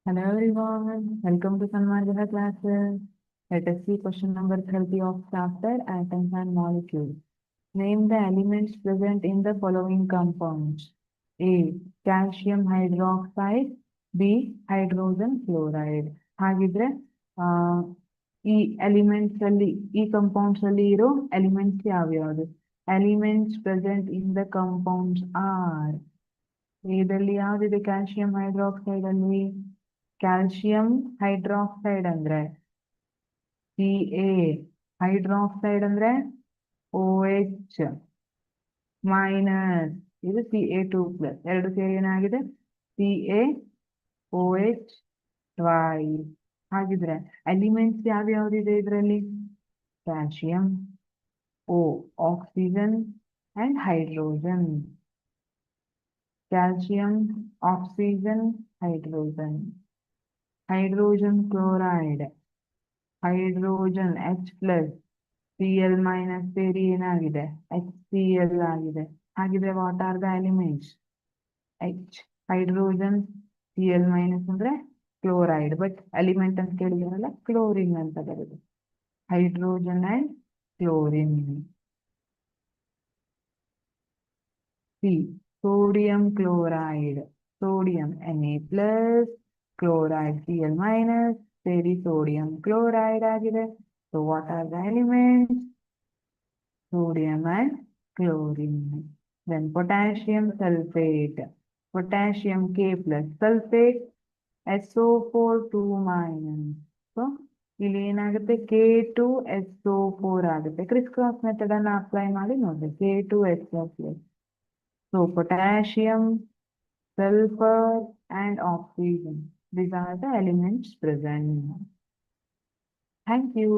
Hello everyone, welcome to Sanmargala classes. Let us see question number 30 of chapter Atoms and Molecules. Name the elements present in the following compounds. A. Calcium hydroxide. B. Hydrogen fluoride. ಹಾಗಿದ್ರೆ ಆ, ಈ elements ಅಲ್ಲಿ ಈ compounds ಅಲ್ಲಿ ಇರೋ elements ಯಾವ್ಯಾವುದು? Elements present in the compounds are. ಇದರಲ್ಲಿ ಯಾವ್ದಿದೆ? ಕ್ಯಾಲ್ಸಿಯಂ ಹೈಡ್ರಾಕ್ಸೈಡ್ ಅಲ್ಲಿ ಕ್ಯಾಲ್ಸಿಯಂ ಹೈಡ್ರಾಕ್ಸೈಡ್ ಅಂದ್ರೆ Ca, ಹೈಡ್ರಾಕ್ಸೈಡ್ ಅಂದ್ರೆ OH ಮೈನಸ್, ಇದು Ca2+, ಎರಡು ಸೇರಿ ಏನಾಗಿದೆ CaOH ಟ್ವೈಸ್. ಹಾಗಿದ್ರೆ ಎಲಿಮೆಂಟ್ಸ್ ಯಾವ್ಯಾವ್ದಿದೆ ಇದರಲ್ಲಿ? Calcium, O oxygen and hydrogen. Calcium, oxygen, hydrogen. Hydrogen chloride, hydrogen H+, Cl- ಸೇರಿ ಏನಾಗಿದೆ HCl ಆಗಿದೆ. ಹಾಗಿದ್ರೆ what are the elements? H hydrogen, Cl- ಅಂದ್ರೆ ಕ್ಲೋರೈಡ್, ಬಟ್ ಎಲಿಮೆಂಟ್ ಅಂತ ಕೇಳಿದ್ರಲ್ಲ ಕ್ಲೋರಿನ್ ಅಂತ ಬರುತ್ತೆ. Hydrogen and chlorine. C sodium chloride, sodium Na+, chloride Cl- ಸೇರಿ ಸೋಡಿಯಂ ಕ್ಲೋರೈಡ್ ಆಗಿದೆ. So what are the elements? sodium and chlorine. Then potassium sulfate, potassium K+, sulfate SO4 2-. So ಇಲ್ಲಿ ಏನಾಗುತ್ತೆ? K2SO4 ಆಗುತ್ತೆ. Criss cross method ಅನ್ನು apply ಮಾಡಿ ನೋಡ್ರಿ. K2SO4. So potassium, sulfur and oxygen. These are the elements present. Thank you.